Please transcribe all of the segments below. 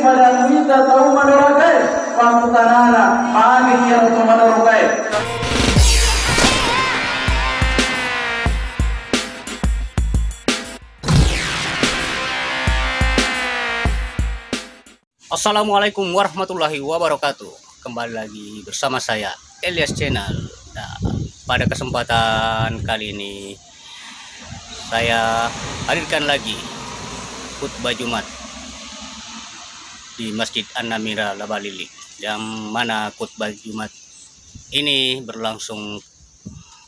pada kita tahu madorokai pakutanana agi yang madorokai. Assalamualaikum warahmatullahi wabarakatuh. Kembali lagi bersama saya Elias Channel. Nah, pada kesempatan kali ini saya hadirkan lagi khutbah Jumat di Masjid An-Namira Labalili, yang mana khutbah Jumat ini berlangsung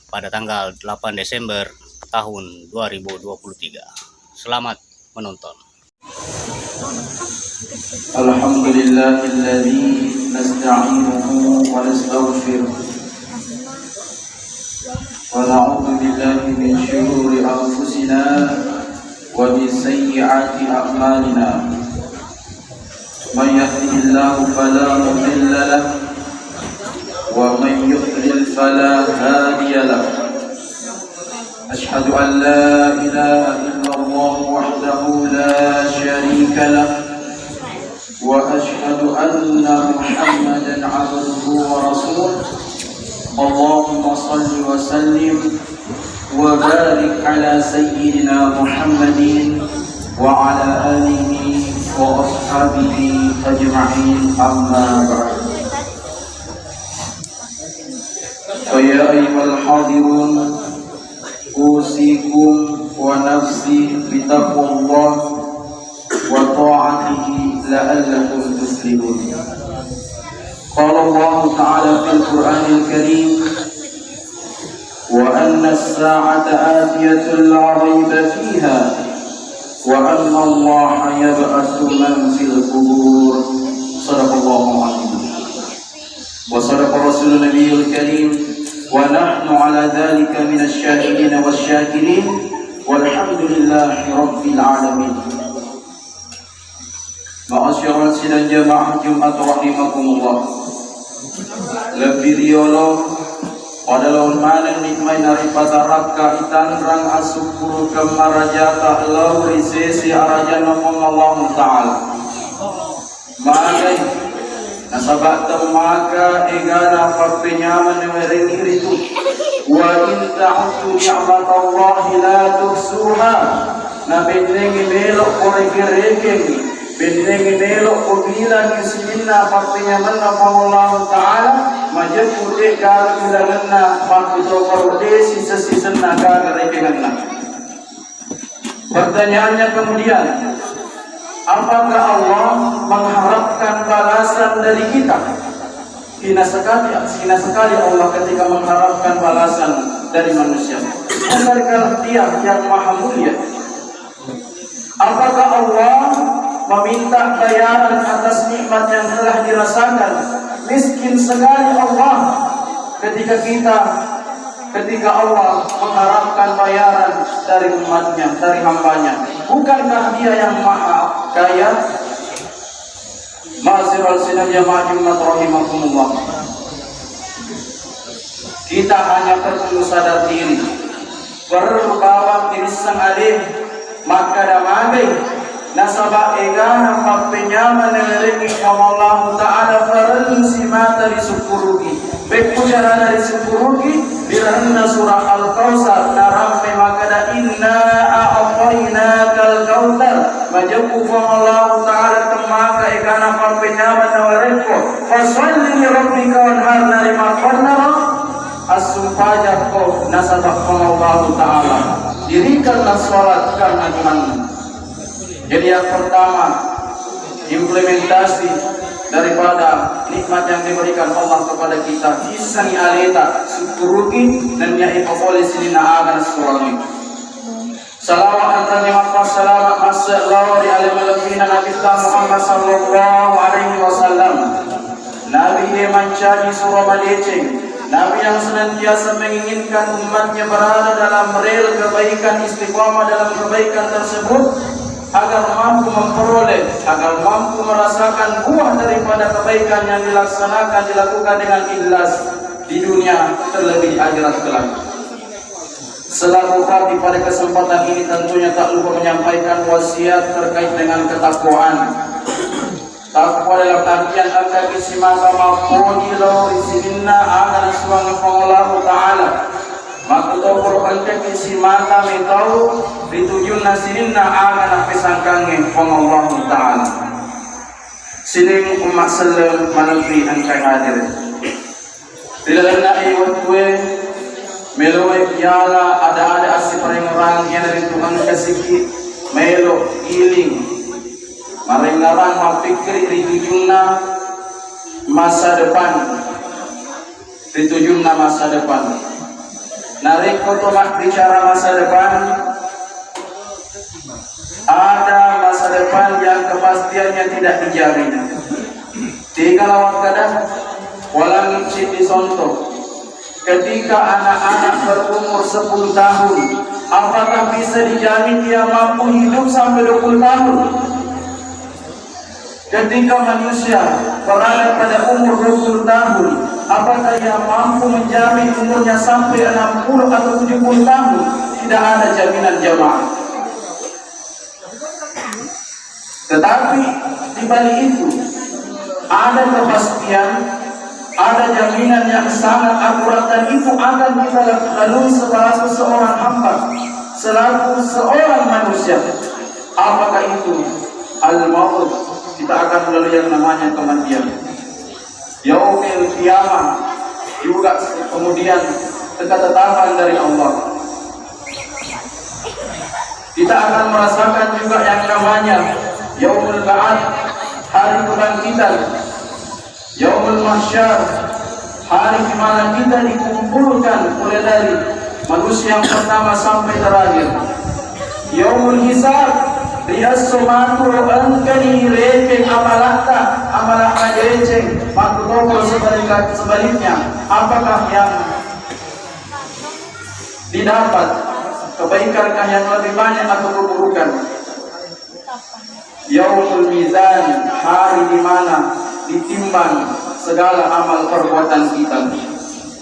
pada tanggal 8 Desember tahun 2023. Selamat menonton. Alhamdulillahilladzi nasta'inuhu wa nastaghfiruh wa na'udzu billahi min shururi anfusina wa min sayyiati a'malina. Man yahdihillahu fala mudilla lahu wa man yudlil fala hadiya lahu. Ashhadu an la ilaha illallah wahdahu la syarika lahu وأشهد أن محمدا عبده ورسوله. اللهم صل وسلم وبارك على سيدنا محمد وعلى آله وأصحابه أجمعين. أما بعد، فيا أيها الحاضرون، أوصيكم ونفسي بتقوى الله وطاعته لعلكم تفلحون. قال الله تعالى في القرآن الكريم: وأن الساعة آتية لا ريب فيها وأن الله يبعث من في القبور. صدق الله العظيم وصدق رسول النبي الكريم، ونحن على ذلك من الشاهدين والشاكرين، والحمد لله رب العالمين. Ma'asyiral sidang jamaah Jumat rahimakumullah. Lebih diolong pada lawan mana nikmai daripada raka itan rang asukuru kemarajata lau risesi arajan Allah Ta'ala. Magai nasabat temaga egana papenyaman yang itu. Wa in ta'udu ni'matallahi la tuhsuha. Nabendengi belok korek-rekeng bendengi nelok kubila kisminna partinya manna Allah Ta'ala majapur ekar kudanganna makito parudesi sesisenna kagarekenganna. Pertanyaannya kemudian, apakah Allah mengharapkan balasan dari kita? Hina sekali Allah ketika mengharapkan balasan dari manusia. Bukankah Dia yang maha mulia? Apakah Allah meminta bayaran atas nikmat yang telah dirasakan? Miskin sekali Allah ketika Allah mengharapkan bayaran dari umatnya, dari hambanya. Bukankah Dia yang maha kaya? Ma'asyiral sidang jamaah Jumat rahimakumullah. Kita hanya perlu sadar diri, berbawa diri sang alih, maka damagai nasabah egana papenyaman nelereni Allah Ta'ala faransi mata disukurugi bekku jarana disukurugi dirana surah Al-Kautsar narampe makada inna a'tayna kal-kautsar majabu Allah Ta'ala temaka egana papenyaman nelereko fasalli rabbika wanhar narima qannara as-sumpajah ko nasabah Allah Ta'ala dirikanlah sholat karena Tuhan. Jadi yang pertama, implementasi daripada nikmat yang diberikan Allah kepada kita, isani aleta syukuruki dan nyai oleh sini naagan suami. Salawat dan terima salamat masallahu alaihi Nabi Muhammad sallallahu alaihi wasallam. Nabi yang mencari surah Maleceng, Nabi yang senantiasa menginginkan umatnya berada dalam rel kebaikan, istiqamah dalam kebaikan tersebut, agar mampu memperoleh, agar mampu merasakan buah daripada kebaikan yang dilakukan dengan ikhlas di dunia terlebih akhirat kelak. Selaku kami pada kesempatan ini tentunya tak lupa menyampaikan wasiat terkait dengan ketakwaan. Takwa dalam artian angka kisimata mapodi lo isininna akan suang Allah Ta'ala. Maka toko angka kisimata metau ditujun nasininna akan pisangkangi Allah Ta'ala. Sining umat salam managri angka hadir. Tidak na iwat kue meloy yala ada asli orang yang dari Tuhan kasih melo iling. Marengarang mapikir ditujunna masa depan, ditujunna masa depan. Nareko tomak bicara masa depan, ada masa depan yang kepastiannya tidak dijamin. Tiga lawan kadang, walang citi sonto. Ketika anak-anak berumur 10 tahun, apakah bisa dijamin dia mampu hidup sampai 20 tahun? Ketika manusia berada pada umur 20 tahun, apakah ia mampu menjamin umurnya sampai 60 atau 70 tahun? Tidak ada jaminan jamaah. Tetapi di balik itu ada kepastian, ada jaminan yang sangat akurat, dan itu akan kita lalui selaku seorang hamba, selaku seorang manusia. Apakah itu? Al-maut. Kita akan melalui yang namanya kematian. Yaumil qiyamah juga kemudian ketetapan dari Allah. Kita akan merasakan juga yang namanya Yaumul Ba'ad, hari kebangkitan. Yaumul Mahsyar, hari di mana kita dikumpulkan mulai dari manusia yang pertama sampai terakhir. Yaumul Hisab, Rias somatu angkani reke amalaka receng, makutoko sebaliknya. Apakah yang didapat, kebaikankah yang lebih banyak atau keburukan? Yaumul Mizan, hari di mana ditimbang segala amal perbuatan kita.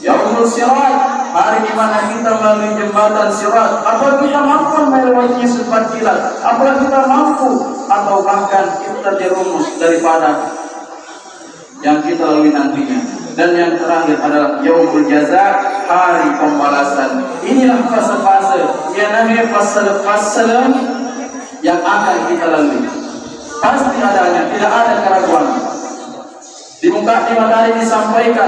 Yaumul Sirat, hari di mana kita melalui jembatan sirat. Apakah kita mampu melewatinya sempat kilat? Apakah kita mampu, atau bahkan kita jerumus daripada yang kita lalui nantinya? Dan yang terakhir adalah Yaumul Jaza, hari pembalasan. Inilah fase-fase yang namanya fase-fase yang akan kita lalui. Pasti adanya, tidak ada keraguan. Di muka lima tadi disampaikan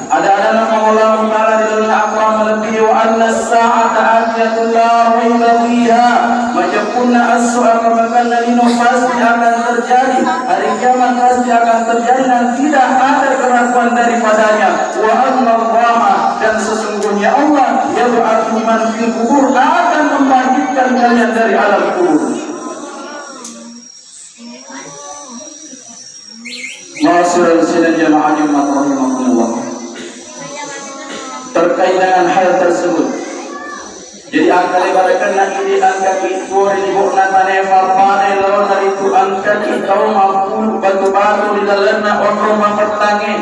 ada nama Allah Ta'ala di dalam Al-Quran lebih wa anna as-sa'ata atiyatun la raiba fiha, majapunna as-su'a kama kana lino, pasti akan terjadi, hari kiamat pasti akan terjadi dan tidak ada keraguan daripadanya. Wa anna Allah, dan sesungguhnya Allah yab'atsu man fil qubur, akan membangkitkan kalian dari alam kubur. Ma'asyiral sidin jamaah Jumat rahimakumullah. Terkait dengan hal tersebut, jadi angka lebarkan ini angka itu ribu natane farmane lawan dari itu angka kita mampu batu-batu di dalamnya orang mempertangi.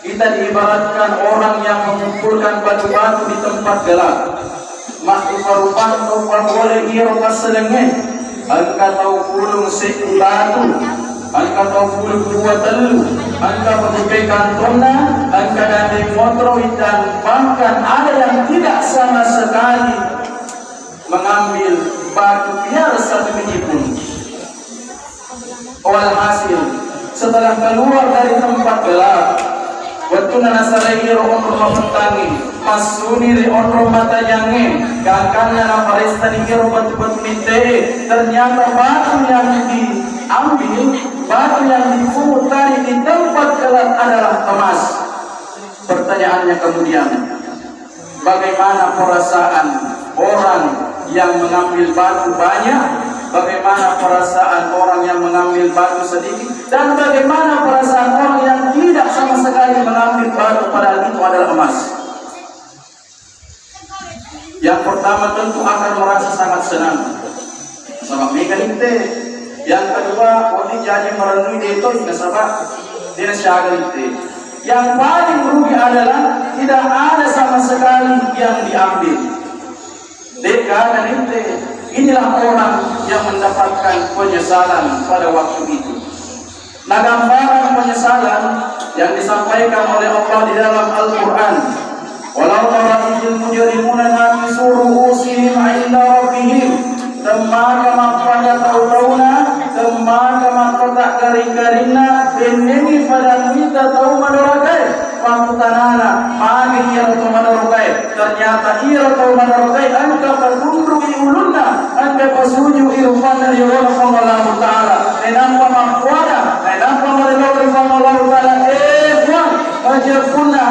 Kita diibaratkan orang yang mengumpulkan batu-batu di tempat gelap. Makhluk parupan atau boleh hiro paselenge. Angka tahu pulung si batu. Angka tauful kedua telu, angka berbagai kantona, angka dari motor, dan bahkan ada yang tidak sama sekali mengambil batu biar satu biji pun. Walhasil, setelah keluar dari tempat gelap, waktu nasarai roh bermatangi, masuni roh mata jange, kakaknya nafaresta di roh batu-batu mite, ternyata batu yang diambil, batu yang dipungut tadi di tempat gelap adalah emas. Pertanyaannya kemudian, bagaimana perasaan orang yang mengambil batu banyak? Bagaimana perasaan orang yang mengambil batu sedikit? Dan bagaimana perasaan orang yang tidak sama sekali mengambil batu padahal itu adalah emas? Yang pertama tentu akan merasa sangat senang sama megalite. Yang kedua, oni jadi merenui itu nasabah dia syagalite. Yang paling merugi adalah tidak ada sama sekali yang diambil. Deka dan inilah orang yang mendapatkan penyesalan pada waktu itu. Nah, gambaran penyesalan yang disampaikan oleh Allah di dalam Al-Quran. Walau tara idil mujrimuna nakisu ru'usihim 'inda rabbihim thumma kama tauna thumma kama garing-garingna benemi pada kita tahu madarakai pamutanana magi ia tahu madarakai ternyata ia tahu madarakai angka patundru iulunna angka pasuju irfana yurfa Allah taala enam pamakwada enam pamadalori Allah taala wajibuna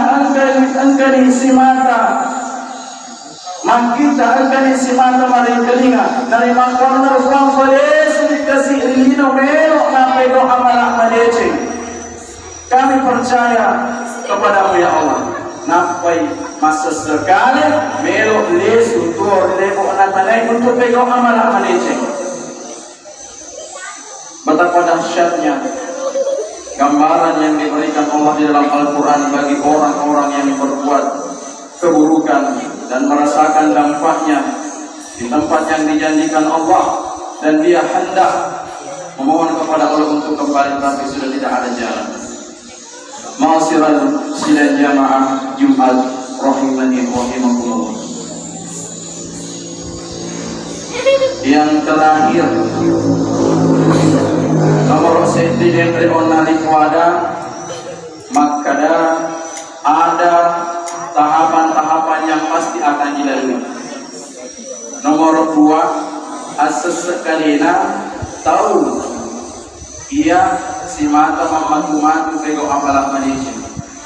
angka di simata makita angka di simata maring kelinga dari makwana ruang fales dikasih lino melo napedo amalak madece. Kami percaya kepadamu ya Allah. Napai masa sekali melo lesu tuor lebo anak manai untuk pego amalak madece. Betapa dahsyatnya gambaran yang diberikan Allah di dalam Al-Quran bagi orang-orang yang berbuat keburukan dan merasakan dampaknya di tempat yang dijanjikan Allah, dan dia hendak memohon kepada Allah untuk kembali tapi sudah tidak ada jalan. Ma'asyiral sidang jamaah Jumat rahimani rahimakumullah. Yang terakhir, nomor sedi yang onali kuada, maka ada tahapan-tahapan yang pasti akan dilalui. Nomor 2, sesekalina tahu ia si mata mematu-matu pego apalah manusia.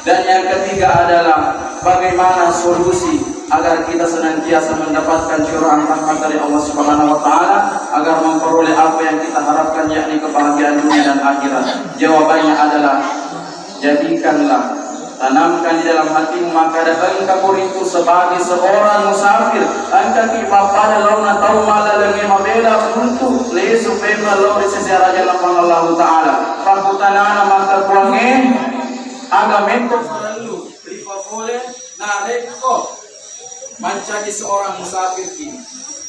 Dan yang ketiga adalah bagaimana solusi agar kita senantiasa mendapatkan curahan rahmat dari Allah Subhanahu wa taala agar memperoleh apa yang kita harapkan, yakni kebahagiaan dunia dan akhirat. Jawabannya adalah jadikanlah, tanamkan di dalam hatimu maka engkau itu sebagai seorang musafir angka kipapada launa tahu mala lengi mabela untuk lesu pema lauri seseraja lapang Allah taala fakutanana maka kuange agamento selalu rifafole na rekko mencari seorang musafir ini,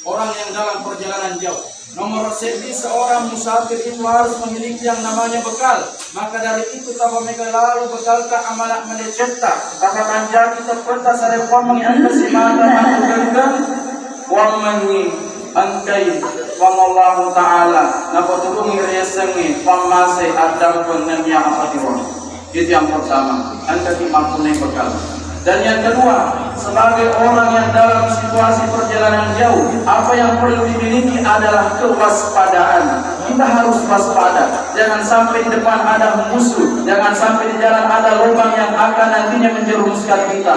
orang yang dalam perjalanan jauh. Nomor sedi, seorang musafir itu harus memiliki yang namanya bekal. Maka dari itu tapa mereka lalu bekalkan amalak meleceta. Tapa kanja kita peta sare kuang mengangkat si mata matukan kuang mengi angkai kuang Allah Ta'ala napatulungi resengi kuang masih adam pun nanya apa tiwang. Itu yang pertama, angkat imampunai bekal. Dan yang kedua, sebagai orang yang dalam situasi perjalanan jauh, apa yang perlu dimiliki adalah kewaspadaan. Kita harus waspada. Jangan sampai di depan ada musuh, jangan sampai di jalan ada lubang yang akan nantinya menjerumuskan kita.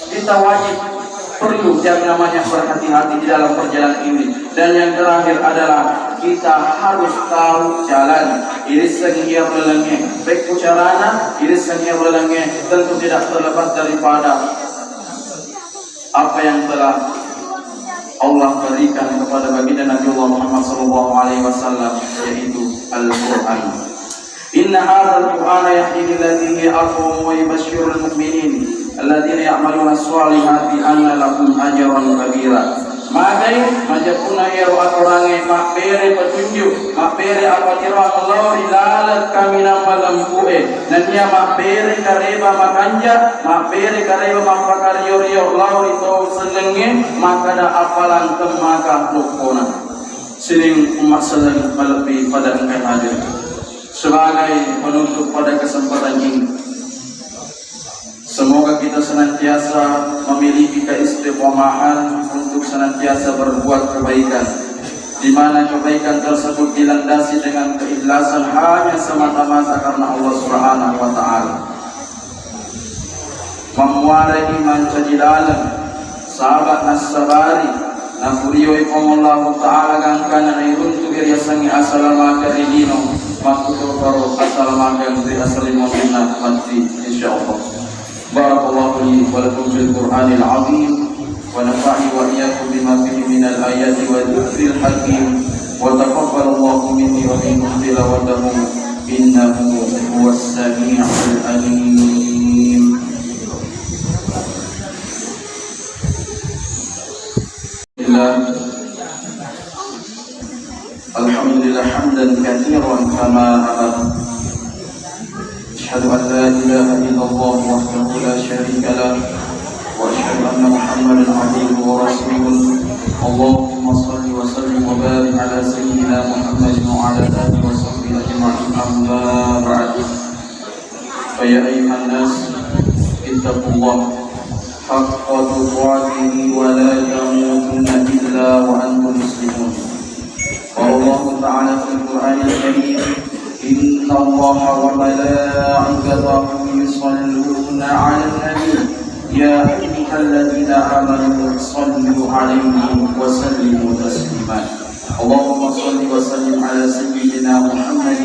Kita wajib perlu yang namanya berhati-hati di dalam perjalanan ini. Dan yang terakhir adalah kita harus tahu jalan. Iris sengia berlengi, baik carana, iris sengia berlengi tentu tidak terlepas daripada apa yang telah Allah berikan kepada baginda Nabi Muhammad SAW, yaitu Al-Quran. Inna hadzal Qur'ana yahdi lillati hiya aqwam wa yubashshirul mu'minin alladzina ya'maluna as-solihati anna lahum ajran kabira. Magai majapuna ya aturange makbere petunjuk makbere apa tira Allah ilalat kami malam kue dan dia makbere kareba makanja makbere kareba mapakariyo Allah itu senenge maka ada apalan kemaka lukona sining umat sedang melebihi pada engkau hadir sebagai penutup pada kesempatan ini. Semoga kita senantiasa memiliki keistiqomahan untuk senantiasa berbuat kebaikan, di mana kebaikan tersebut dilandasi dengan keikhlasan hanya semata-mata karena Allah Subhanahu wa taala. Memuarai iman cadilalan, sahabat nasabari, nafuriyo ikomullah taala gangkana untuk iriasangi assalamualaikum ridino, makutu karo assalamualaikum ridasalimu'minna mati insyaallah. Barakallahu li wa lakum fil Qur'anil azim wa nafa'ni wa iyyakum bima fihi minal ayati wa dhikril hakim wa taqabbalallahu minni wa minkum tilawatahu innahu huwas sami'ul alim. Alhamdulillah hamdan katsiran كما أمر. أشهد أن لا إله إلا الله وحده لا شريك له وأشهد أن محمدا عبده ورسوله. اللهم صل وسلم وبارك على سيدنا محمد وعلى آله وصحبه أجمعين. أما بعد، فيا أيها الناس اتقوا الله حق تقاته ولا تموتن إلا وأنتم مسلمون. قال الله تعالى في القرآن الكريم: إن الله وملائكته يصلون على النبي يا أيها الذين آمنوا صلوا عليه وسلموا تسليما. اللهم صل وسلم على سيدنا محمد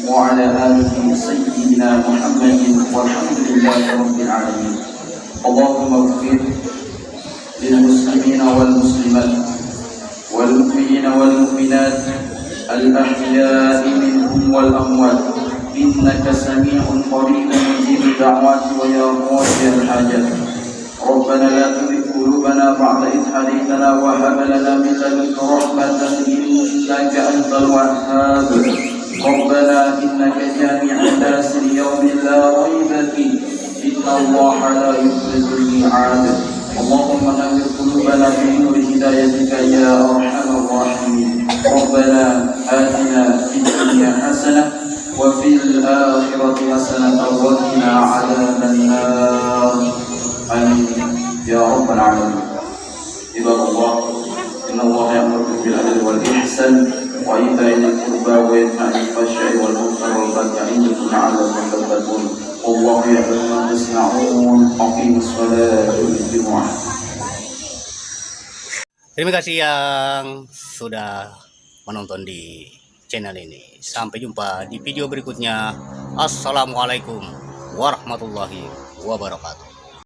وعلى آله سيدنا محمد والحمد لله رب العالمين. اللهم اغفر للمسلمين والمسلمات والمؤمنين والمؤمنات الأحياء منهم والأموات، إنك سميع قريب مجيب الدعوات ويا قاضي الحاجات. ربنا لا تزغ قلوبنا بعد إذ هديتنا وهب لنا من لدنك رحمة إنك أنت الوهاب. ربنا إنك جامع الناس ليوم لا ريب فيه إن الله لا يخلف الميعاد. اللهم نور قلوبنا بنور هدايتك يا أرحم الراحمين. ربنا آتنا في الدنيا حسنة وفي الآخرة حسنة وقنا عذاب النار. آمين يا رب العالمين. عباد الله، إن الله يأمركم بالعدل والإحسان وإيتاء ذي القربى وينهى عن الفحشاء والمنكر والبغي يعظكم لعلكم تتقون. والله يعلم ما تصنعون. أقيموا الصلاة للجمعة. Terima kasih yang sudah menonton di channel ini. Sampai jumpa di video berikutnya. Assalamualaikum warahmatullahi wabarakatuh.